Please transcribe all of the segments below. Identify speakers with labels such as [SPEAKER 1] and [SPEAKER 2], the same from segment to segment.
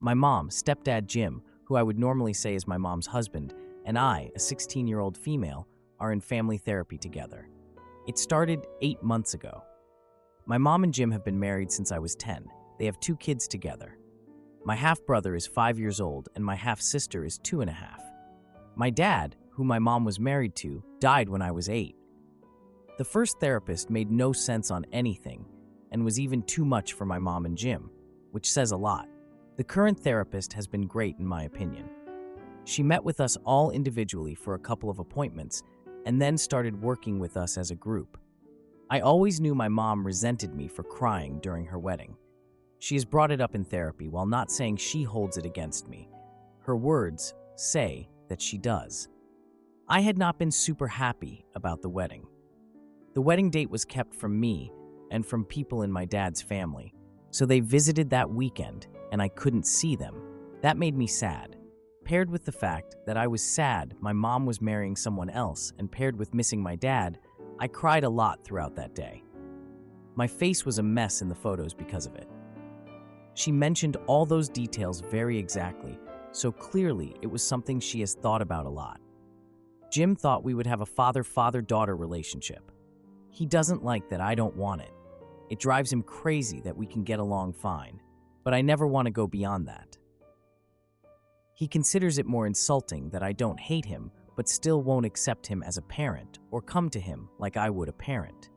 [SPEAKER 1] My mom, stepdad Jim, who I would normally say is my mom's husband, and I, a 16-year-old female, are in family therapy together. It started 8 months ago. My mom and Jim have been married since I was 10. They have 2 kids together. My half-brother is 5 years old, and my half-sister is 2.5. My dad, who my mom was married to, died when I was 8. The first therapist made no sense on anything and was even too much for my mom and Jim, which says a lot. The current therapist has been great in my opinion. She met with us all individually for a couple of appointments and then started working with us as a group. I always knew my mom resented me for crying during her wedding. She has brought it up in therapy while not saying she holds it against me. Her words say that she does. I had not been super happy about the wedding. The wedding date was kept from me and from people in my dad's family, so they visited that weekend and I couldn't see them. That made me sad. Paired with the fact that I was sad my mom was marrying someone else and paired with missing my dad, I cried a lot throughout that day. My face was a mess in the photos because of it. She mentioned all those details very exactly, so clearly it was something she has thought about a lot. Jim thought we would have a father-daughter relationship. He doesn't like that I don't want it. It drives him crazy that we can get along fine, but I never want to go beyond that. He considers it more insulting that I don't hate him, but still won't accept him as a parent or come to him like I would a parent.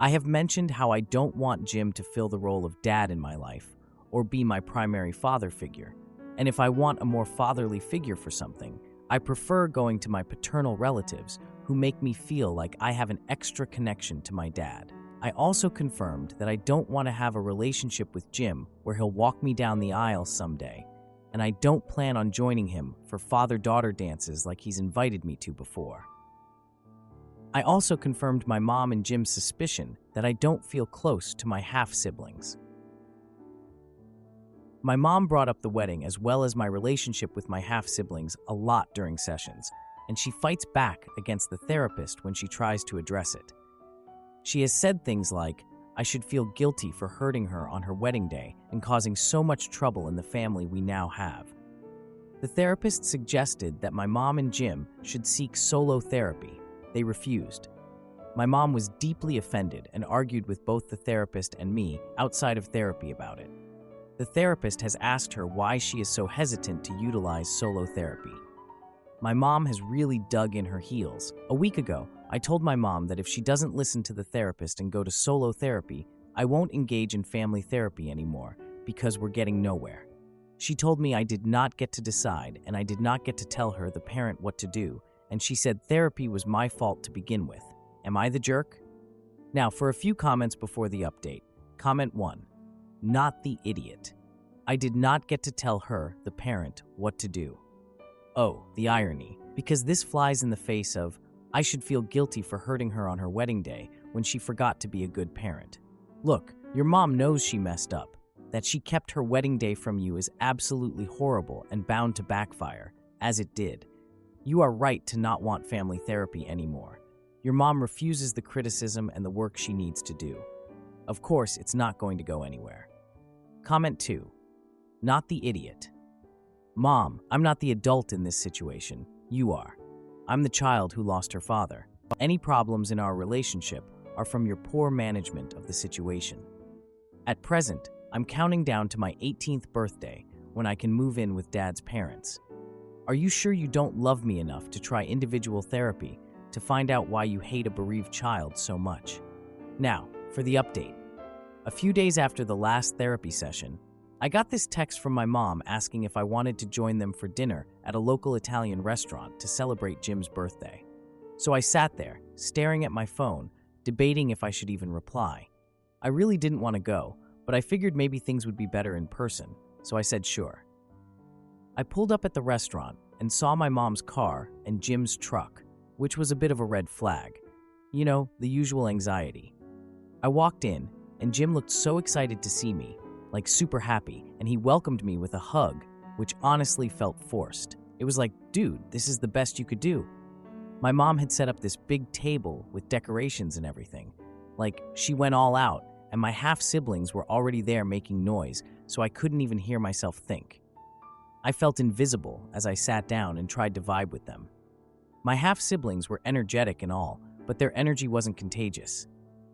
[SPEAKER 1] I have mentioned how I don't want Jim to fill the role of dad in my life or be my primary father figure, and if I want a more fatherly figure for something, I prefer going to my paternal relatives who make me feel like I have an extra connection to my dad. I also confirmed that I don't want to have a relationship with Jim where he'll walk me down the aisle someday, and I don't plan on joining him for father-daughter dances like he's invited me to before. I also confirmed my mom and Jim's suspicion that I don't feel close to my half-siblings. My mom brought up the wedding as well as my relationship with my half-siblings a lot during sessions, and she fights back against the therapist when she tries to address it. She has said things like, I should feel guilty for hurting her on her wedding day and causing so much trouble in the family we now have. The therapist suggested that my mom and Jim should seek solo therapy. They refused. My mom was deeply offended and argued with both the therapist and me outside of therapy about it. The therapist has asked her why she is so hesitant to utilize solo therapy. My mom has really dug in her heels. A week ago, I told my mom that if she doesn't listen to the therapist and go to solo therapy, I won't engage in family therapy anymore because we're getting nowhere. She told me I did not get to decide and I did not get to tell her, the parent, what to do, and she said therapy was my fault to begin with. Am I the jerk? Now, for a few comments before the update. Comment 1. Not the idiot. I did not get to tell her, the parent, what to do. Oh, the irony. Because this flies in the face of, I should feel guilty for hurting her on her wedding day when she forgot to be a good parent. Look, your mom knows she messed up. That she kept her wedding day from you is absolutely horrible and bound to backfire, as it did. You are right to not want family therapy anymore. Your mom refuses the criticism and the work she needs to do. Of course, it's not going to go anywhere. Comment 2. Not the idiot. Mom, I'm not the adult in this situation. You are. I'm the child who lost her father. Any problems in our relationship are from your poor management of the situation. At present, I'm counting down to my 18th birthday when I can move in with Dad's parents. Are you sure you don't love me enough to try individual therapy to find out why you hate a bereaved child so much? Now, for the update. A few days after the last therapy session, I got this text from my mom asking if I wanted to join them for dinner at a local Italian restaurant to celebrate Jim's birthday. So I sat there, staring at my phone, debating if I should even reply. I really didn't want to go, but I figured maybe things would be better in person, so I said sure. I pulled up at the restaurant and saw my mom's car and Jim's truck, which was a bit of a red flag. You know, the usual anxiety. I walked in, and Jim looked so excited to see me, like super happy, and he welcomed me with a hug, which honestly felt forced. It was like, dude, this is the best you could do. My mom had set up this big table with decorations and everything. Like, she went all out, and my half-siblings were already there making noise, so I couldn't even hear myself think. I felt invisible as I sat down and tried to vibe with them. My half-siblings were energetic and all, but their energy wasn't contagious.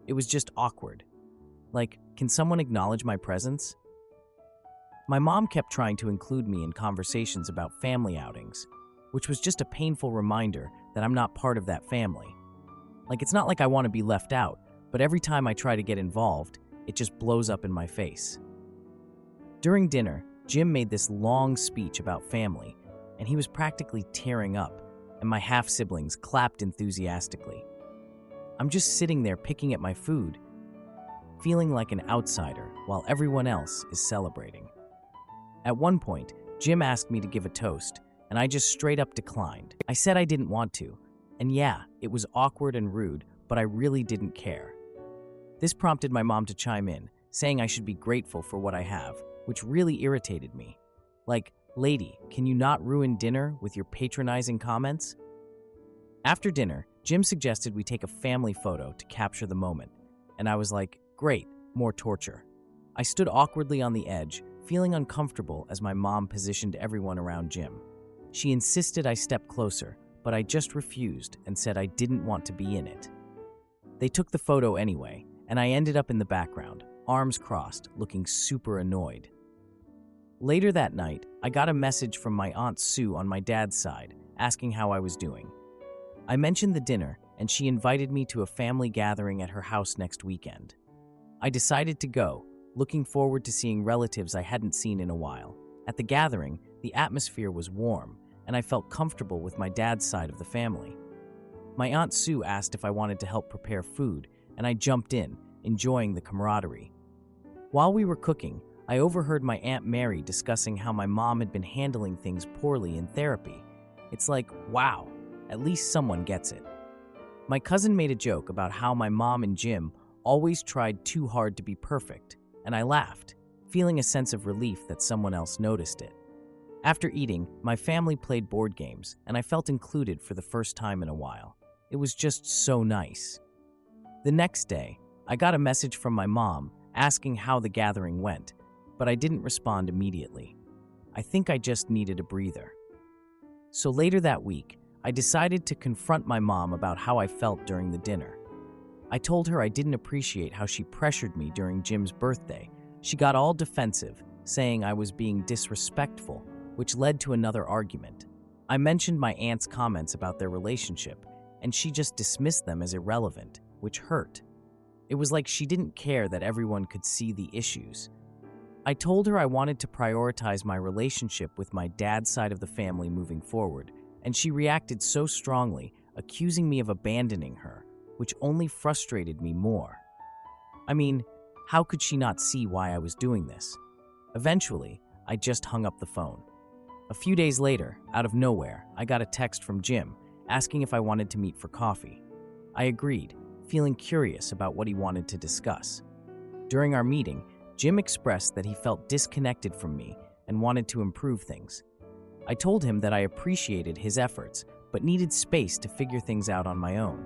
[SPEAKER 1] It was just awkward. Like, can someone acknowledge my presence? My mom kept trying to include me in conversations about family outings, which was just a painful reminder that I'm not part of that family. Like, it's not like I want to be left out, but every time I try to get involved, it just blows up in my face. During dinner, Jim made this long speech about family, and he was practically tearing up, and my half-siblings clapped enthusiastically. I'm just sitting there picking at my food, feeling like an outsider while everyone else is celebrating. At one point, Jim asked me to give a toast, and I just straight up declined. I said I didn't want to, and yeah, it was awkward and rude, but I really didn't care. This prompted my mom to chime in, saying I should be grateful for what I have, which really irritated me. Like, lady, can you not ruin dinner with your patronizing comments? After dinner, Jim suggested we take a family photo to capture the moment, and I was like, great, more torture. I stood awkwardly on the edge, feeling uncomfortable as my mom positioned everyone around Jim. She insisted I step closer, but I just refused and said I didn't want to be in it. They took the photo anyway, and I ended up in the background, arms crossed, looking super annoyed. Later that night, I got a message from my Aunt Sue on my dad's side, asking how I was doing. I mentioned the dinner, and she invited me to a family gathering at her house next weekend. I decided to go, looking forward to seeing relatives I hadn't seen in a while. At the gathering, the atmosphere was warm, and I felt comfortable with my dad's side of the family. My Aunt Sue asked if I wanted to help prepare food, and I jumped in, enjoying the camaraderie. While we were cooking, I overheard my Aunt Mary discussing how my mom had been handling things poorly in therapy. It's like, wow, at least someone gets it. My cousin made a joke about how my mom and Jim always tried too hard to be perfect, and I laughed, feeling a sense of relief that someone else noticed it. After eating, my family played board games, and I felt included for the first time in a while. It was just so nice. The next day, I got a message from my mom asking how the gathering went, but I didn't respond immediately. I think I just needed a breather. So later that week, I decided to confront my mom about how I felt during the dinner. I told her I didn't appreciate how she pressured me during Jim's birthday. She got all defensive, saying I was being disrespectful, which led to another argument. I mentioned my aunt's comments about their relationship, and she just dismissed them as irrelevant, which hurt. It was like she didn't care that everyone could see the issues. I told her I wanted to prioritize my relationship with my dad's side of the family moving forward, and she reacted so strongly, accusing me of abandoning her, which only frustrated me more. I mean, how could she not see why I was doing this? Eventually, I just hung up the phone. A few days later, out of nowhere, I got a text from Jim asking if I wanted to meet for coffee. I agreed, feeling curious about what he wanted to discuss. During our meeting, Jim expressed that he felt disconnected from me and wanted to improve things. I told him that I appreciated his efforts, but needed space to figure things out on my own.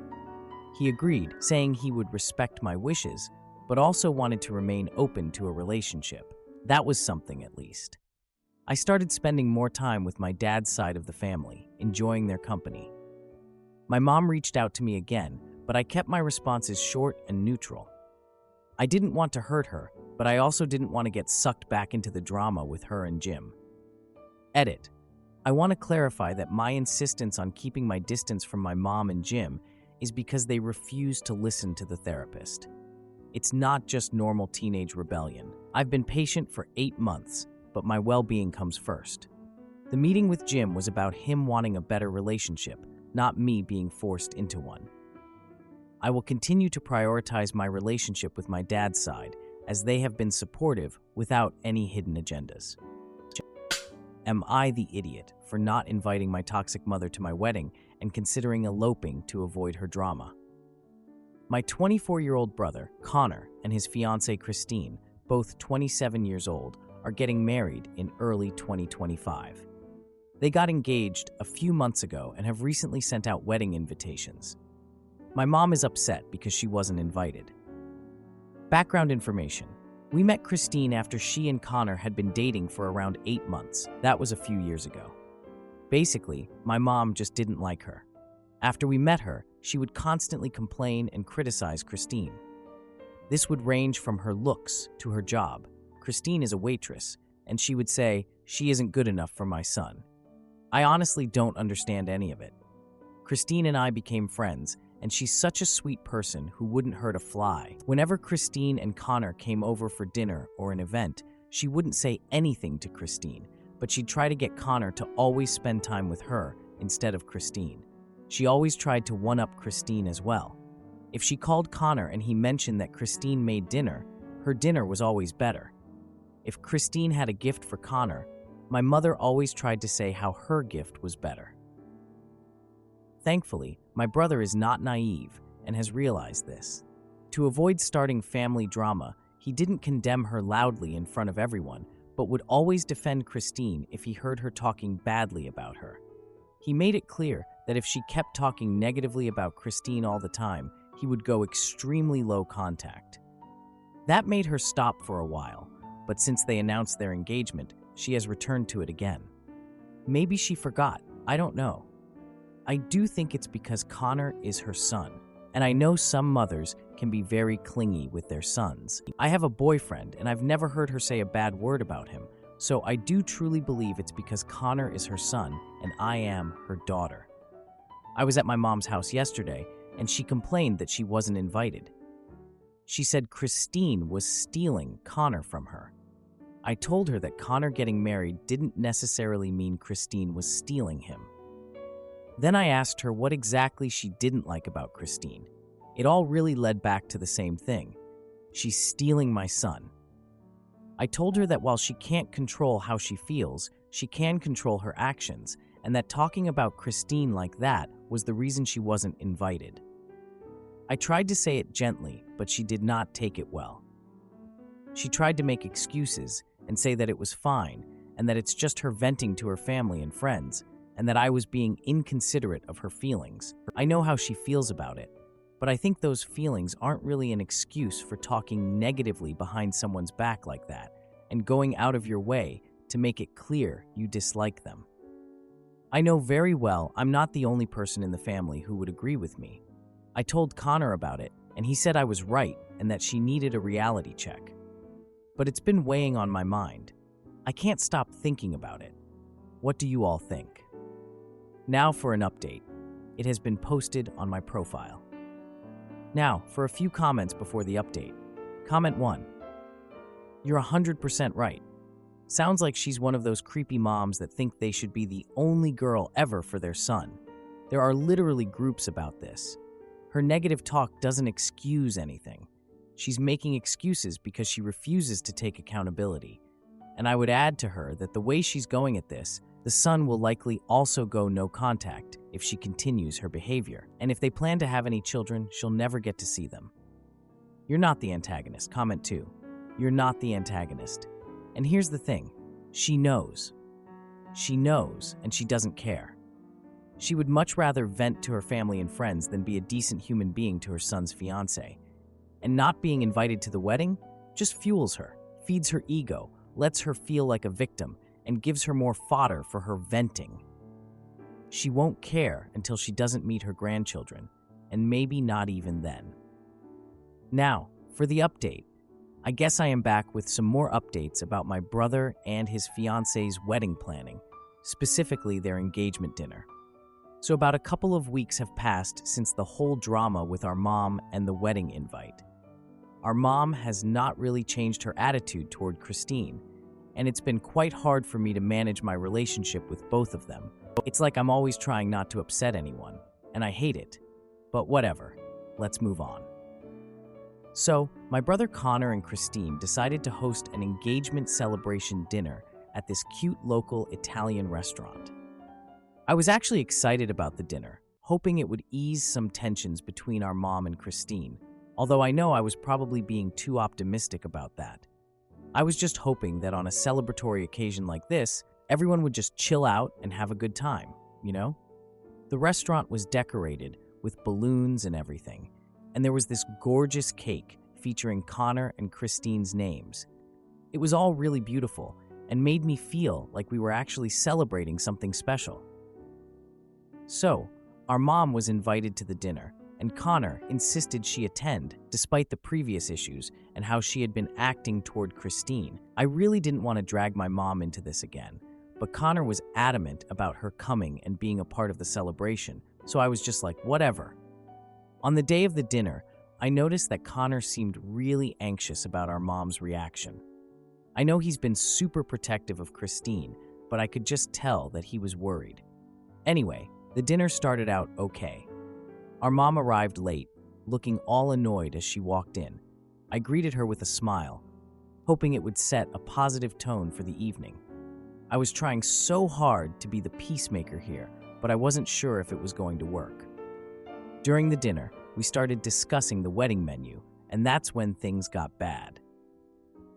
[SPEAKER 1] He agreed, saying he would respect my wishes, but also wanted to remain open to a relationship. That was something, at least. I started spending more time with my dad's side of the family, enjoying their company. My mom reached out to me again, but I kept my responses short and neutral. I didn't want to hurt her, but I also didn't want to get sucked back into the drama with her and Jim. Edit. I want to clarify that my insistence on keeping my distance from my mom and Jim is because they refuse to listen to the therapist. It's not just normal teenage rebellion. I've been patient for 8 months, but my well-being comes first. The meeting with Jim was about him wanting a better relationship, not me being forced into one. I will continue to prioritize my relationship with my dad's side, as they have been supportive without any hidden agendas. Am I the idiot for not inviting my toxic mother to my wedding and considering eloping to avoid her drama? My 24-year-old brother, Connor, and his fiancée, Christine, both 27 years old, are getting married in early 2025. They got engaged a few months ago and have recently sent out wedding invitations. My mom is upset because she wasn't invited. Background information. We met Christine after she and Connor had been dating for around 8 months. That was a few years ago. Basically, my mom just didn't like her. After we met her, she would constantly complain and criticize Christine. This would range from her looks to her job. Christine is a waitress, and she would say, "She isn't good enough for my son." I honestly don't understand any of it. Christine and I became friends, and she's such a sweet person who wouldn't hurt a fly. Whenever Christine and Connor came over for dinner or an event, she wouldn't say anything to Christine, but she'd try to get Connor to always spend time with her instead of Christine. She always tried to one-up Christine as well. If she called Connor and he mentioned that Christine made dinner, her dinner was always better. If Christine had a gift for Connor, my mother always tried to say how her gift was better. Thankfully, my brother is not naive and has realized this. To avoid starting family drama, he didn't condemn her loudly in front of everyone, but would always defend Christine if he heard her talking badly about her. He made it clear that if she kept talking negatively about Christine all the time, he would go extremely low contact. That made her stop for a while, but since they announced their engagement, she has returned to it again. Maybe she forgot, I don't know. I do think it's because Connor is her son, and I know some mothers can be very clingy with their sons. I have a boyfriend, and I've never heard her say a bad word about him, so I do truly believe it's because Connor is her son and I am her daughter. I was at my mom's house yesterday, and she complained that she wasn't invited. She said Christine was stealing Connor from her. I told her that Connor getting married didn't necessarily mean Christine was stealing him. Then I asked her what exactly she didn't like about Christine. It all really led back to the same thing. She's stealing my son. I told her that while she can't control how she feels, she can control her actions, and that talking about Christine like that was the reason she wasn't invited. I tried to say it gently, but she did not take it well. She tried to make excuses and say that it was fine, and that it's just her venting to her family and friends, and that I was being inconsiderate of her feelings. I know how she feels about it, but I think those feelings aren't really an excuse for talking negatively behind someone's back like that, and going out of your way to make it clear you dislike them. I know very well I'm not the only person in the family who would agree with me. I told Connor about it, and he said I was right and that she needed a reality check. But it's been weighing on my mind. I can't stop thinking about it. What do you all think? Now for an update. It has been posted on my profile. Now, for a few comments before the update. Comment 1. You're 100% right. Sounds like she's one of those creepy moms that think they should be the only girl ever for their son. There are literally groups about this. Her negative talk doesn't excuse anything. She's making excuses because she refuses to take accountability. And I would add to her that the way she's going at this, the son will likely also go no contact if she continues her behavior. And if they plan to have any children, she'll never get to see them. You're not the antagonist. Comment 2. You're not the antagonist. And here's the thing. She knows. She knows, and she doesn't care. She would much rather vent to her family and friends than be a decent human being to her son's fiancé. And not being invited to the wedding just fuels her, feeds her ego, lets her feel like a victim, and gives her more fodder for her venting. She won't care until she doesn't meet her grandchildren, and maybe not even then. Now, for the update. I guess I am back with some more updates about my brother and his fiancé's wedding planning, specifically their engagement dinner. So about a couple of weeks have passed since the whole drama with our mom and the wedding invite. Our mom has not really changed her attitude toward Christine, and it's been quite hard for me to manage my relationship with both of them. It's like I'm always trying not to upset anyone, and I hate it. But whatever, let's move on. So, my brother Connor and Christine decided to host an engagement celebration dinner at this cute local Italian restaurant. I was actually excited about the dinner, hoping it would ease some tensions between our mom and Christine, although I know I was probably being too optimistic about that. I was just hoping that on a celebratory occasion like this, everyone would just chill out and have a good time, you know? The restaurant was decorated with balloons and everything, and there was this gorgeous cake featuring Connor and Christine's names. It was all really beautiful and made me feel like we were actually celebrating something special. So, our mom was invited to the dinner, and Connor insisted she attend despite the previous issues and how she had been acting toward Christine. I really didn't want to drag my mom into this again, but Connor was adamant about her coming and being a part of the celebration, so I was just like, whatever. On the day of the dinner, I noticed that Connor seemed really anxious about our mom's reaction. I know he's been super protective of Christine, but I could just tell that he was worried. Anyway, the dinner started out okay. Our mom arrived late, looking all annoyed as she walked in. I greeted her with a smile, hoping it would set a positive tone for the evening. I was trying so hard to be the peacemaker here, but I wasn't sure if it was going to work. During the dinner, we started discussing the wedding menu, and that's when things got bad.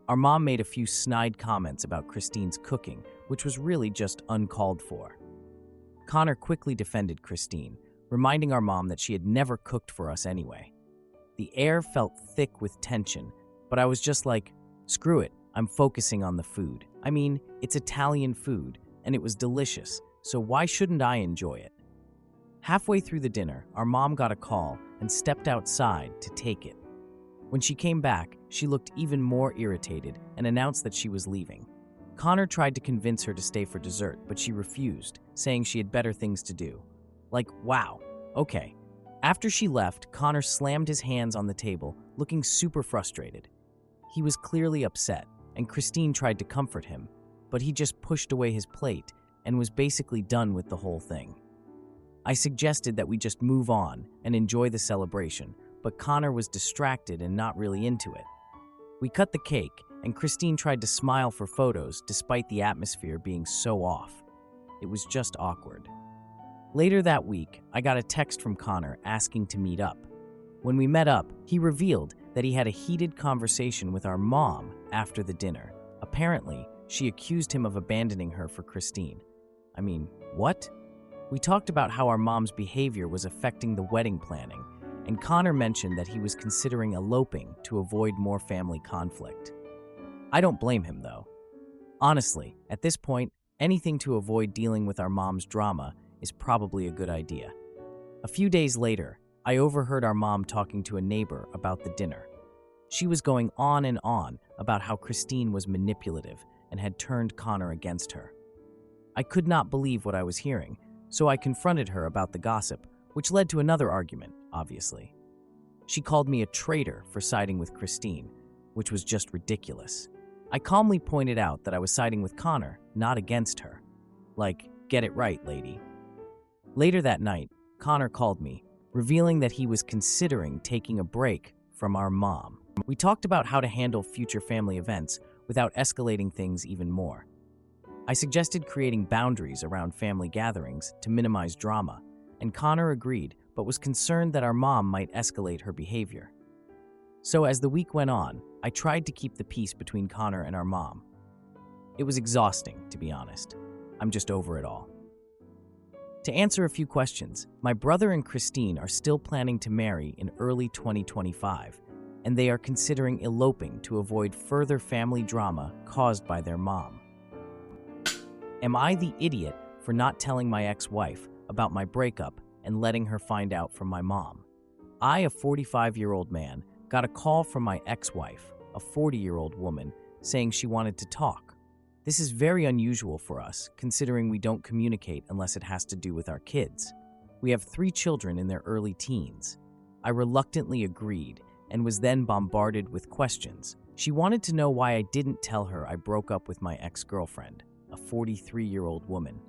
[SPEAKER 1] Our mom made a few snide comments about Christine's cooking, which was really just uncalled for. Connor quickly defended Christine, reminding our mom that she had never cooked for us anyway. The air felt thick with tension, but I was just like, screw it, I'm focusing on the food. I mean, it's Italian food, and it was delicious, so why shouldn't I enjoy it? Halfway through the dinner, our mom got a call and stepped outside to take it. When she came back, she looked even more irritated and announced that she was leaving. Connor tried to convince her to stay for dessert, but she refused, saying she had better things to do. Like, wow, okay. After she left, Connor slammed his hands on the table, looking super frustrated. He was clearly upset, and Christine tried to comfort him, but he just pushed away his plate and was basically done with the whole thing. I suggested that we just move on and enjoy the celebration, but Connor was distracted and not really into it. We cut the cake, and Christine tried to smile for photos despite the atmosphere being so off. It was just awkward. Later that week, I got a text from Connor asking to meet up. When we met up, he revealed that he had a heated conversation with our mom after the dinner. Apparently, she accused him of abandoning her for Christine. I mean, what? We talked about how our mom's behavior was affecting the wedding planning, and Connor mentioned that he was considering eloping to avoid more family conflict. I don't blame him, though. Honestly, at this point, anything to avoid dealing with our mom's drama is probably a good idea. A few days later, I overheard our mom talking to a neighbor about the dinner. She was going on and on about how Christine was manipulative and had turned Connor against her. I could not believe what I was hearing, so I confronted her about the gossip, which led to another argument, obviously. She called me a traitor for siding with Christine, which was just ridiculous. I calmly pointed out that I was siding with Connor, not against her. Like, get it right, lady. Later that night, Connor called me, revealing that he was considering taking a break from our mom. We talked about how to handle future family events without escalating things even more. I suggested creating boundaries around family gatherings to minimize drama, and Connor agreed, but was concerned that our mom might escalate her behavior. So as the week went on, I tried to keep the peace between Connor and our mom. It was exhausting, to be honest. I'm just over it all. To answer a few questions, my brother and Christine are still planning to marry in early 2025, and they are considering eloping to avoid further family drama caused by their mom. Am I the idiot for not telling my ex-wife about my breakup and letting her find out from my mom? I, a 45-year-old man, got a call from my ex-wife, a 40-year-old woman, saying she wanted to talk. This is very unusual for us, considering we don't communicate unless it has to do with our kids. We have 3 children in their early teens. I reluctantly agreed and was then bombarded with questions. She wanted to know why I didn't tell her I broke up with my ex-girlfriend, a 43-year-old woman.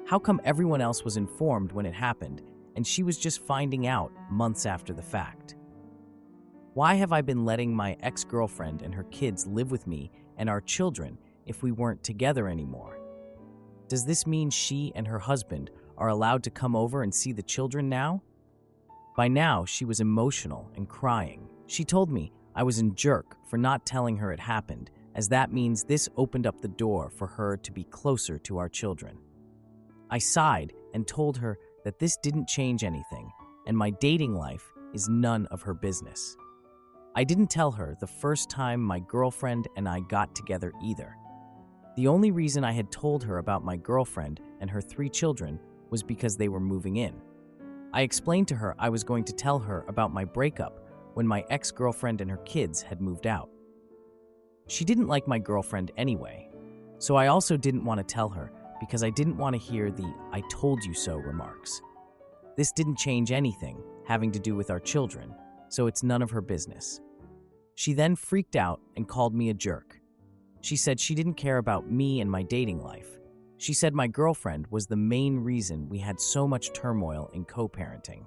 [SPEAKER 1] How come everyone else was informed when it happened, and she was just finding out months after the fact? Why have I been letting my ex-girlfriend and her kids live with me and our children if we weren't together anymore? Does this mean she and her husband are allowed to come over and see the children now? By now, she was emotional and crying. She told me I was a jerk for not telling her it happened, as that means this opened up the door for her to be closer to our children. I sighed and told her that this didn't change anything, and my dating life is none of her business. I didn't tell her the first time my girlfriend and I got together either. The only reason I had told her about my girlfriend and her 3 children was because they were moving in. I explained to her I was going to tell her about my breakup when my ex-girlfriend and her kids had moved out. She didn't like my girlfriend anyway, so I also didn't want to tell her because I didn't want to hear the "I told you so" remarks. This didn't change anything having to do with our children, so it's none of her business. She then freaked out and called me a jerk. She said she didn't care about me and my dating life. She said my girlfriend was the main reason we had so much turmoil in co-parenting.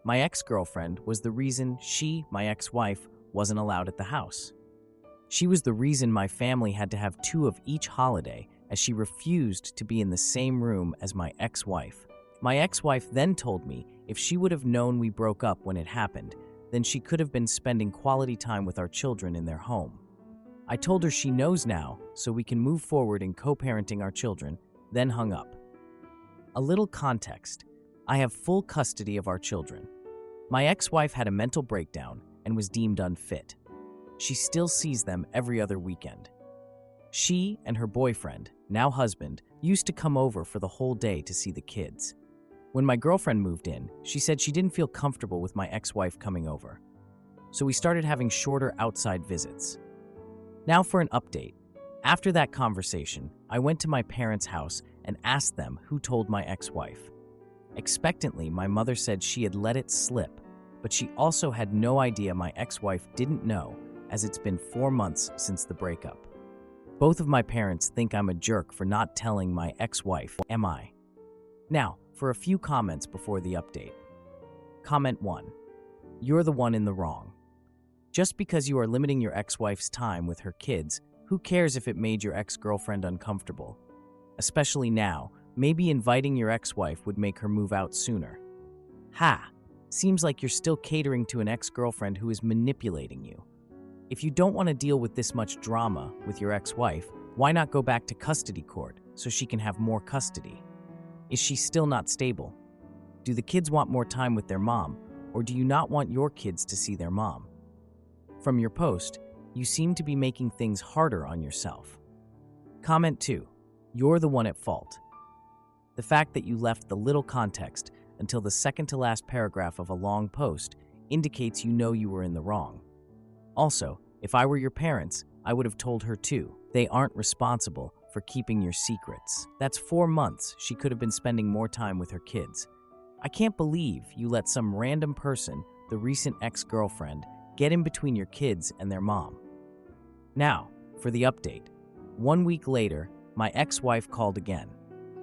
[SPEAKER 1] My ex-girlfriend was the reason she, my ex-wife, wasn't allowed at the house. She was the reason my family had to have 2 of each holiday, as she refused to be in the same room as my ex-wife. My ex-wife then told me if she would have known we broke up when it happened, then she could have been spending quality time with our children in their home. I told her she knows now, so we can move forward in co-parenting our children, then hung up. A little context. I have full custody of our children. My ex-wife had a mental breakdown and was deemed unfit. She still sees them every other weekend. She and her boyfriend, now husband, used to come over for the whole day to see the kids. When my girlfriend moved in, she said she didn't feel comfortable with my ex-wife coming over. So we started having shorter outside visits. Now for an update. After that conversation, I went to my parents' house and asked them who told my ex-wife. Expectantly, my mother said she had let it slip, but she also had no idea my ex-wife didn't know, as it's been 4 months since the breakup. Both of my parents think I'm a jerk for not telling my ex-wife, am I? Now, for a few comments before the update. Comment 1. You're the one in the wrong. Just because you are limiting your ex-wife's time with her kids, who cares if it made your ex-girlfriend uncomfortable? Especially now, maybe inviting your ex-wife would make her move out sooner. Ha! Seems like you're still catering to an ex-girlfriend who is manipulating you. If you don't want to deal with this much drama with your ex-wife, why not go back to custody court so she can have more custody? Is she still not stable? Do the kids want more time with their mom, or do you not want your kids to see their mom? From your post, you seem to be making things harder on yourself. Comment 2. You're the one at fault. The fact that you left the little context until the second to last paragraph of a long post indicates you know you were in the wrong. Also, if I were your parents, I would have told her too. They aren't responsible for keeping your secrets. That's 4 months she could have been spending more time with her kids. I can't believe you let some random person, the recent ex-girlfriend, get in between your kids and their mom. Now, for the update. 1 week later, my ex-wife called again.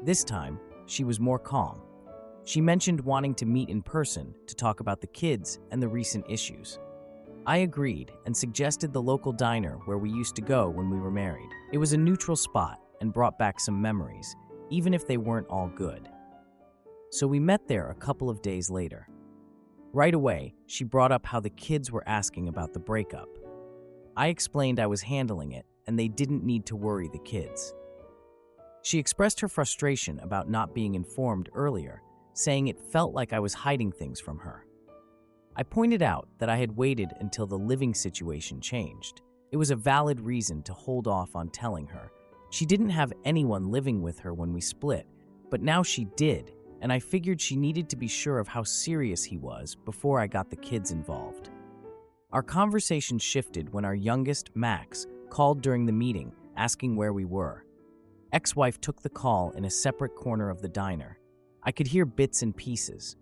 [SPEAKER 1] This time, she was more calm. She mentioned wanting to meet in person to talk about the kids and the recent issues. I agreed and suggested the local diner where we used to go when we were married. It was a neutral spot and brought back some memories, even if they weren't all good. So we met there a couple of days later. Right away, she brought up how the kids were asking about the breakup. I explained I was handling it and they didn't need to worry the kids. She expressed her frustration about not being informed earlier, saying it felt like I was hiding things from her. I pointed out that I had waited until the living situation changed. It was a valid reason to hold off on telling her. She didn't have anyone living with her when we split, but now she did, and I figured she needed to be sure of how serious he was before I got the kids involved. Our conversation shifted when our youngest, Max, called during the meeting, asking where we were. Ex-wife took the call in a separate corner of the diner. I could hear bits and pieces.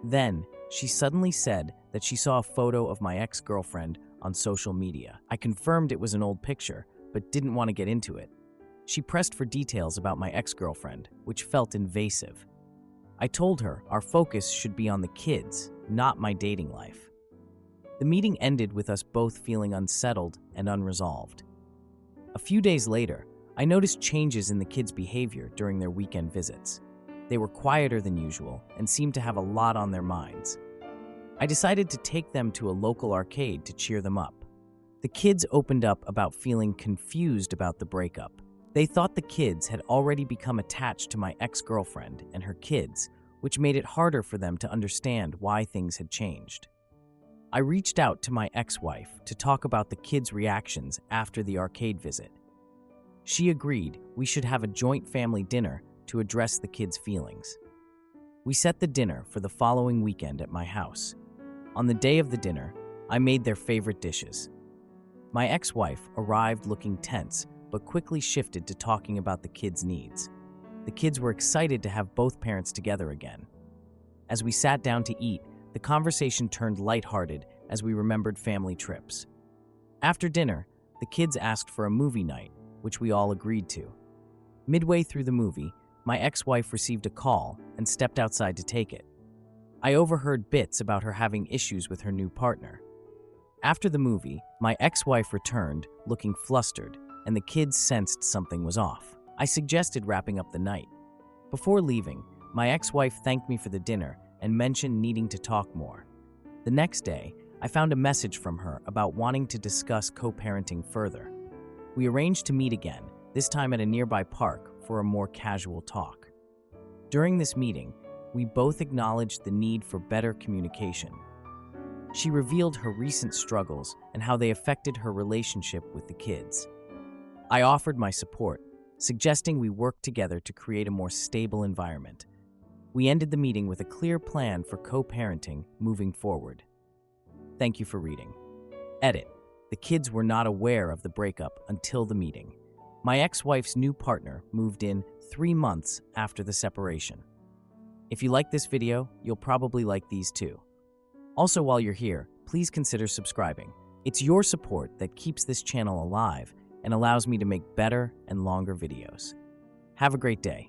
[SPEAKER 1] Then, she suddenly said that she saw a photo of my ex-girlfriend on social media. I confirmed it was an old picture, but didn't want to get into it. She pressed for details about my ex-girlfriend, which felt invasive. I told her our focus should be on the kids, not my dating life. The meeting ended with us both feeling unsettled and unresolved. A few days later, I noticed changes in the kids' behavior during their weekend visits. They were quieter than usual and seemed to have a lot on their minds. I decided to take them to a local arcade to cheer them up. The kids opened up about feeling confused about the breakup. They thought the kids had already become attached to my ex-girlfriend and her kids, which made it harder for them to understand why things had changed. I reached out to my ex-wife to talk about the kids' reactions after the arcade visit. She agreed we should have a joint family dinner to address the kids' feelings. We set the dinner for the following weekend at my house. On the day of the dinner, I made their favorite dishes. My ex-wife arrived looking tense, but quickly shifted to talking about the kids' needs. The kids were excited to have both parents together again. As we sat down to eat, the conversation turned lighthearted as we remembered family trips. After dinner, the kids asked for a movie night, which we all agreed to. Midway through the movie, my ex-wife received a call and stepped outside to take it. I overheard bits about her having issues with her new partner. After the movie, my ex-wife returned, looking flustered, and the kids sensed something was off. I suggested wrapping up the night. Before leaving, my ex-wife thanked me for the dinner and mentioned needing to talk more. The next day, I found a message from her about wanting to discuss co-parenting further. We arranged to meet again, this time at a nearby park, for a more casual talk. During this meeting, we both acknowledged the need for better communication. She revealed her recent struggles and how they affected her relationship with the kids. I offered my support, suggesting we work together to create a more stable environment. We ended the meeting with a clear plan for co-parenting moving forward. Thank you for reading. Edit. The kids were not aware of the breakup until the meeting. My ex-wife's new partner moved in 3 months after the separation. If you like this video, you'll probably like these too. Also, while you're here, please consider subscribing. It's your support that keeps this channel alive and allows me to make better and longer videos. Have a great day.